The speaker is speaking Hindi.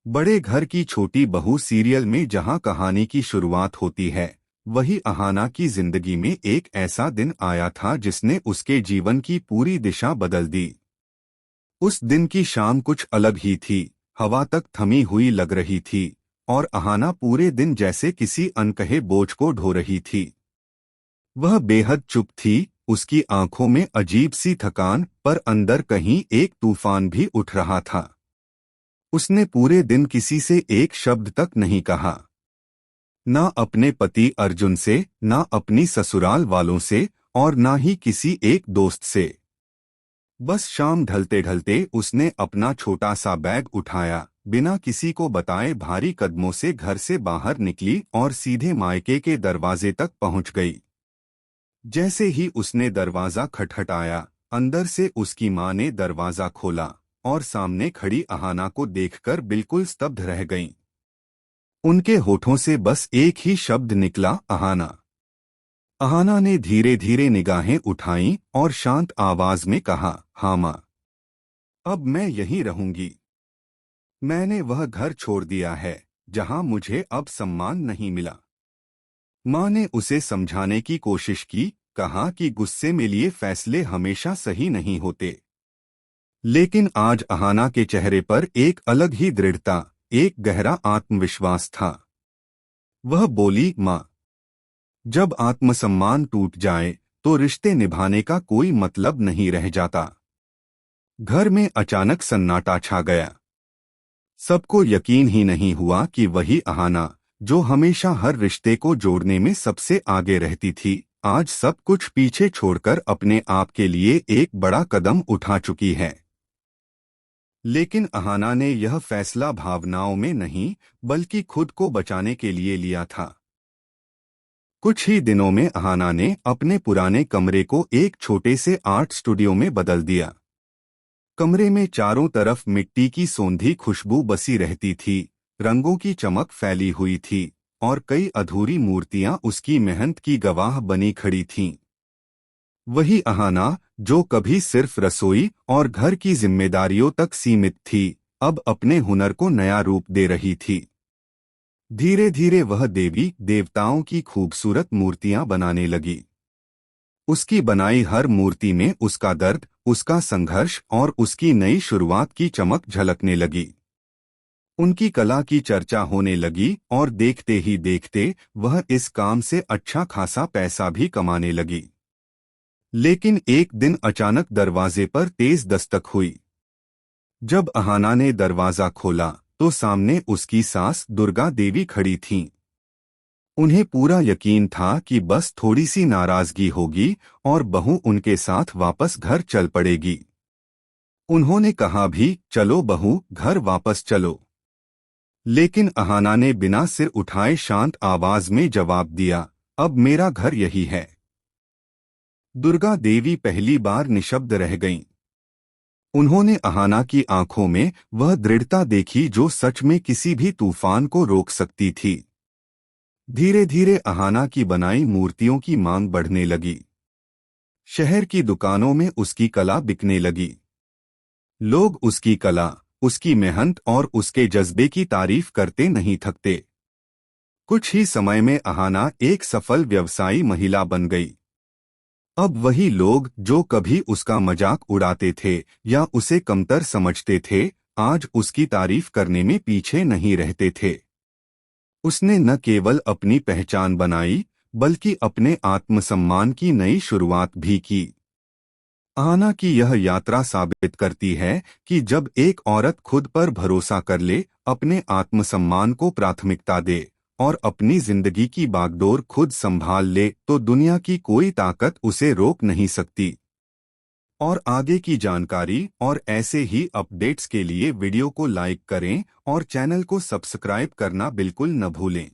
बड़े घर की छोटी बहू सीरियल में जहां कहानी की शुरुआत होती है, वही अहाना की जिंदगी में एक ऐसा दिन आया था जिसने उसके जीवन की पूरी दिशा बदल दी। उस दिन की शाम कुछ अलग ही थी। हवा तक थमी हुई लग रही थी और अहाना पूरे दिन जैसे किसी अनकहे बोझ को ढो रही थी। वह बेहद चुप थी, उसकी आंखों में अजीब सी थकान, पर अंदर कहीं एक तूफान भी उठ रहा था। उसने पूरे दिन किसी से एक शब्द तक नहीं कहा, ना अपने पति अर्जुन से, ना अपनी ससुराल वालों से, और ना ही किसी एक दोस्त से। बस शाम ढलते ढलते उसने अपना छोटा सा बैग उठाया, बिना किसी को बताए भारी कदमों से घर से बाहर निकली और सीधे मायके के दरवाजे तक पहुंच गई। जैसे ही उसने दरवाजा खटखटाया, अंदर से उसकी मां ने दरवाजा खोला और सामने खड़ी अहाना को देखकर बिल्कुल स्तब्ध रह गईं। उनके होठों से बस एक ही शब्द निकला, अहाना। अहाना ने धीरे धीरे निगाहें उठाईं और शांत आवाज में कहा, हाँ मां, अब मैं यहीं रहूंगी। मैंने वह घर छोड़ दिया है जहां मुझे अब सम्मान नहीं मिला। मां ने उसे समझाने की कोशिश की, कहा कि गुस्से में लिए फैसले हमेशा सही नहीं होते। लेकिन आज अहाना के चेहरे पर एक अलग ही दृढ़ता, एक गहरा आत्मविश्वास था। वह बोली, मां, जब आत्मसम्मान टूट जाए तो रिश्ते निभाने का कोई मतलब नहीं रह जाता। घर में अचानक सन्नाटा छा गया। सबको यकीन ही नहीं हुआ कि वही अहाना, जो हमेशा हर रिश्ते को जोड़ने में सबसे आगे रहती थी, आज सब कुछ पीछे छोड़कर अपने आप के लिए एक बड़ा कदम उठा चुकी है। लेकिन अहाना ने यह फैसला भावनाओं में नहीं, बल्कि खुद को बचाने के लिए लिया था। कुछ ही दिनों में अहाना ने अपने पुराने कमरे को एक छोटे से आर्ट स्टूडियो में बदल दिया। कमरे में चारों तरफ मिट्टी की सोंधी खुशबू बसी रहती थी, रंगों की चमक फैली हुई थी और कई अधूरी मूर्तियां उसकी मेहनत की गवाह बनी खड़ी थीं। वही अहाना, जो कभी सिर्फ रसोई और घर की जिम्मेदारियों तक सीमित थी, अब अपने हुनर को नया रूप दे रही थी। धीरे धीरे वह देवी देवताओं की खूबसूरत मूर्तियां बनाने लगी। उसकी बनाई हर मूर्ति में उसका दर्द, उसका संघर्ष और उसकी नई शुरुआत की चमक झलकने लगी। उनकी कला की चर्चा होने लगी और देखते ही देखते वह इस काम से अच्छा खासा पैसा भी कमाने लगी। लेकिन एक दिन अचानक दरवाजे पर तेज दस्तक हुई। जब अहाना ने दरवाजा खोला तो सामने उसकी सास दुर्गा देवी खड़ी थीं। उन्हें पूरा यकीन था कि बस थोड़ी सी नाराजगी होगी और बहू उनके साथ वापस घर चल पड़ेगी। उन्होंने कहा भी, चलो बहू, घर वापस चलो। लेकिन अहाना ने बिना सिर उठाए शांत आवाज में जवाब दिया, अब मेरा घर यही है। दुर्गा देवी पहली बार निशब्द रह गईं। उन्होंने अहाना की आंखों में वह दृढ़ता देखी जो सच में किसी भी तूफान को रोक सकती थी। धीरे धीरे अहाना की बनाई मूर्तियों की मांग बढ़ने लगी। शहर की दुकानों में उसकी कला बिकने लगी। लोग उसकी कला, उसकी मेहनत और उसके जज्बे की तारीफ करते नहीं थकते। कुछ ही समय में अहाना एक सफल व्यवसायी महिला बन गई। अब वही लोग जो कभी उसका मजाक उड़ाते थे या उसे कमतर समझते थे, आज उसकी तारीफ करने में पीछे नहीं रहते थे। उसने न केवल अपनी पहचान बनाई, बल्कि अपने आत्मसम्मान की नई शुरुआत भी की। अहाना की यह यात्रा साबित करती है कि जब एक औरत खुद पर भरोसा कर ले, अपने आत्मसम्मान को प्राथमिकता दे और अपनी जिंदगी की बागडोर खुद संभाल ले, तो दुनिया की कोई ताकत उसे रोक नहीं सकती। और आगे की जानकारी और ऐसे ही अपडेट्स के लिए वीडियो को लाइक करें और चैनल को सब्सक्राइब करना बिल्कुल न भूलें।